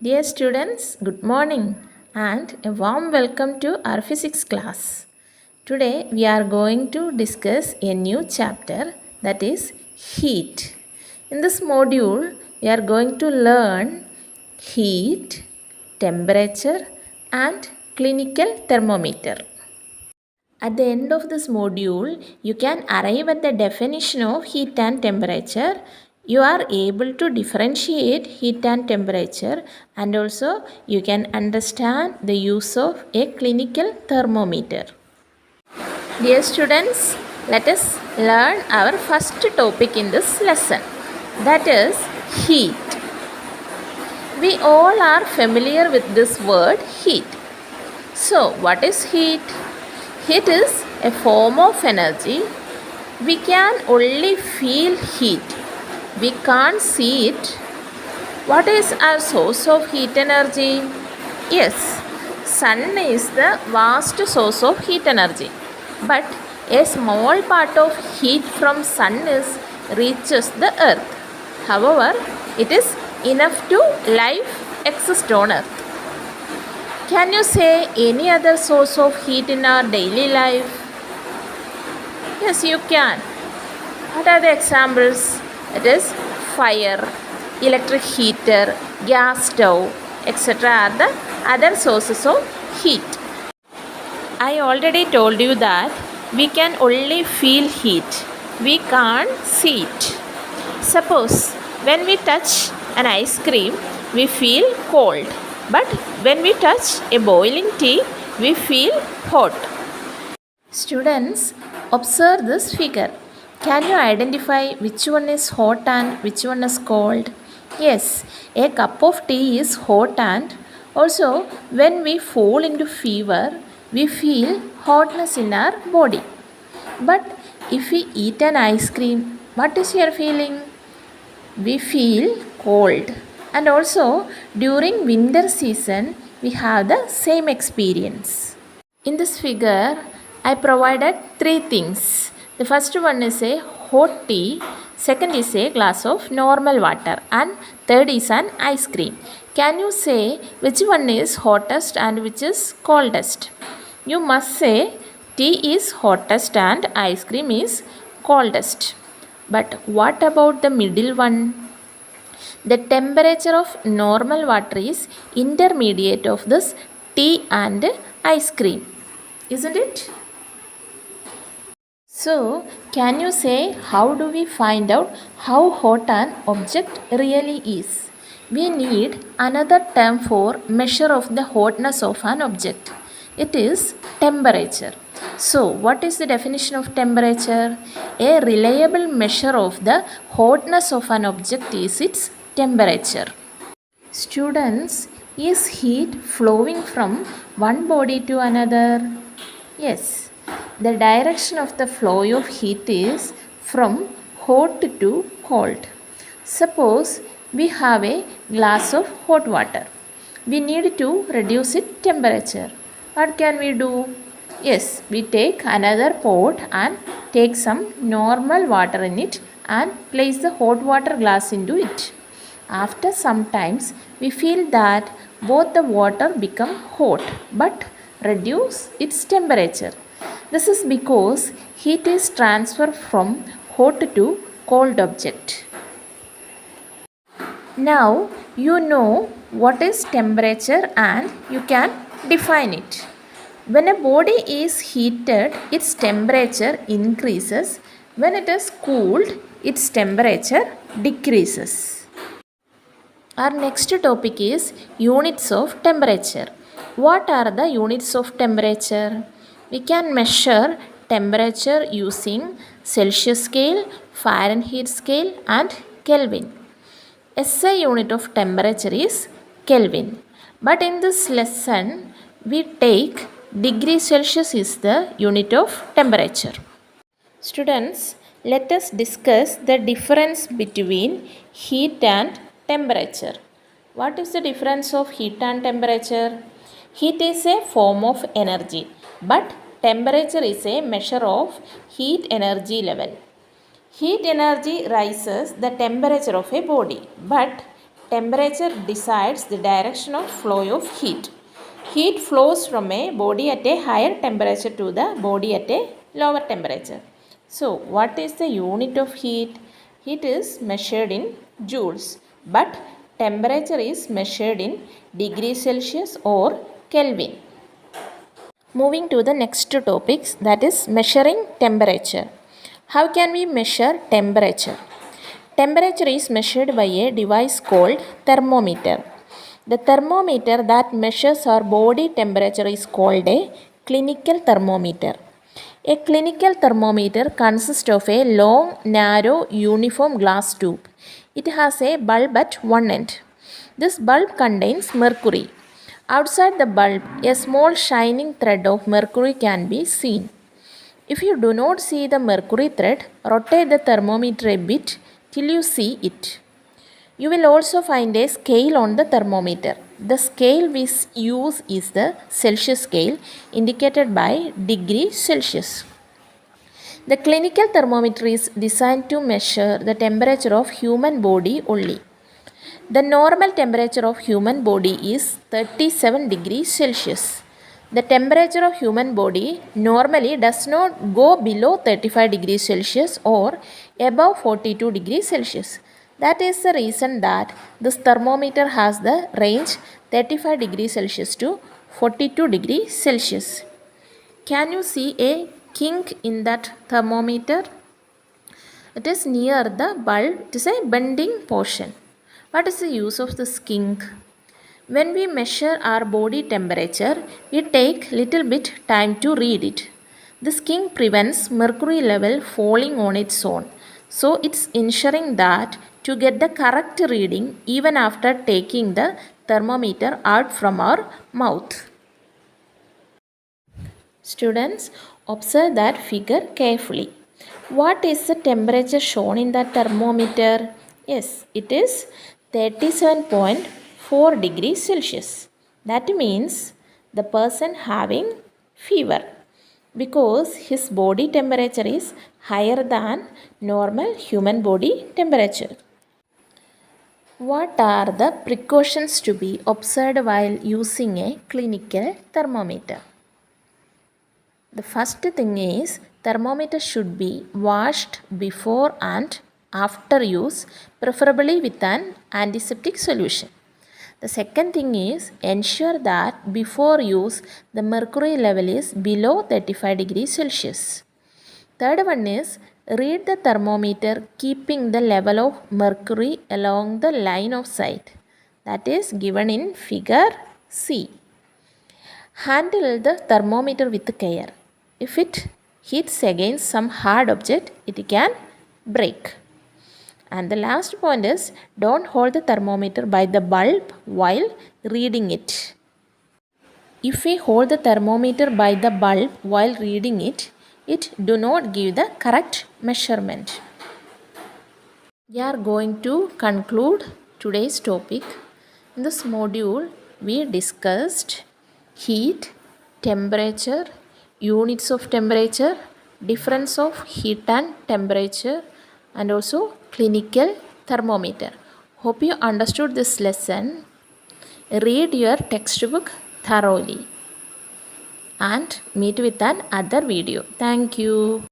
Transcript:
Dear students, good morning and a warm welcome to our physics class. Today we are going to discuss a new chapter, that is heat. In this module, we are going to learn heat, temperature and clinical thermometer. At the end of this module, you can arrive at the definition of heat and temperature. You are able to differentiate heat and temperature, and also you can understand the use of a clinical thermometer. Dear students, let us learn our first topic in this lesson, that is heat. We all are familiar with this word heat. So, what is heat? Heat is a form of energy. We can only feel heat. We can't see it. What is our source of heat energy? Yes, sun is the vast source of heat energy. But a small part of heat from sun reaches the earth. However, it is enough to life exist on earth. Can you say any other source of heat in our daily life? Yes, you can. What are the examples? It is fire, electric heater, gas stove, etc. are the other sources of heat. I already told you that we can only feel heat. We can't see it. Suppose when we touch an ice cream, we feel cold. But when we touch a boiling tea, we feel hot. Students, observe this figure. Can you identify which one is hot and which one is cold? Yes, a cup of tea is hot, and also when we fall into fever, we feel hotness in our body. But if we eat an ice cream, what is your feeling? We feel cold. And also during winter season, we have the same experience. In this figure, I provided three things. The first one is a hot tea, second is a glass of normal water, and third is an ice cream. Can you say which one is hottest and which is coldest? You must say tea is hottest and ice cream is coldest. But what about the middle one? The temperature of normal water is intermediate of this tea and ice cream, isn't it? So, can you say how do we find out how hot an object really is? We need another term for measure of the hotness of an object. It is temperature. So, what is the definition of temperature? A reliable measure of the hotness of an object is its temperature. Students, is heat flowing from one body to another? Yes, the direction of the flow of heat is from hot to cold. Suppose we have a glass of hot water. We need to reduce its temperature. What can we do? Yes, we take another pot and take some normal water in it and place the hot water glass into it. After some times, we feel that both the water become hot but reduce its temperature. This is because heat is transferred from hot to cold object. Now you know what is temperature and you can define it. When a body is heated, its temperature increases. When it is cooled, its temperature decreases. Our next topic is units of temperature. What are the units of temperature? We can measure temperature using Celsius scale, Fahrenheit scale and Kelvin. SI unit of temperature is Kelvin. But in this lesson, we take degree Celsius is the unit of temperature. Students, let us discuss the difference between heat and temperature. What is the difference of heat and temperature? Heat is a form of energy, but temperature is a measure of heat energy level. Heat energy rises the temperature of a body, but temperature decides the direction of flow of heat. Heat flows from a body at a higher temperature to the body at a lower temperature. So, what is the unit of heat? Heat is measured in joules, but temperature is measured in degrees Celsius or Kelvin. Moving to the next topics, that is measuring temperature. How can we measure temperature? Temperature is measured by a device called thermometer. The thermometer that measures our body temperature is called a clinical thermometer. A clinical thermometer consists of a long, narrow, uniform glass tube. It has a bulb at one end. This bulb contains mercury. Outside the bulb, a small shining thread of mercury can be seen. If you do not see the mercury thread, rotate the thermometer a bit till you see it. You will also find a scale on the thermometer. The scale we use is the Celsius scale, indicated by degree Celsius. The clinical thermometer is designed to measure the temperature of human body only. The normal temperature of human body is 37 degrees Celsius. The temperature of human body normally does not go below 35 degrees Celsius or above 42 degrees Celsius. That is the reason that this thermometer has the range 35 degrees Celsius to 42 degrees Celsius. Can you see a kink in that thermometer? It is near the bulb. It is a bending portion. What is the use of this kink? When we measure our body temperature, we take little bit time to read it. This kink prevents mercury level falling on its own. So it's ensuring that to get the correct reading even after taking the thermometer out from our mouth. Students, observe that figure carefully. What is the temperature shown in the thermometer? Yes, it is 37.4 degrees Celsius. That means the person having fever because his body temperature is higher than normal human body temperature. What are the precautions to be observed while using a clinical thermometer? The first thing is thermometer should be washed before and after use, preferably with an antiseptic solution. The second thing is ensure that before use the mercury level is below 35 degrees Celsius. Third one is read the thermometer keeping the level of mercury along the line of sight, that is given in figure C. Handle the thermometer with care. If it hits against some hard object, it can break. And the last point is don't hold the thermometer by the bulb while reading it. If we hold the thermometer by the bulb while reading it, it do not give the correct measurement. We are going to conclude today's topic. In this module, we discussed heat, temperature, units of temperature, difference of heat and temperature, and also clinical thermometer. Hope you understood this lesson. Read your textbook thoroughly and meet with another video. Thank you.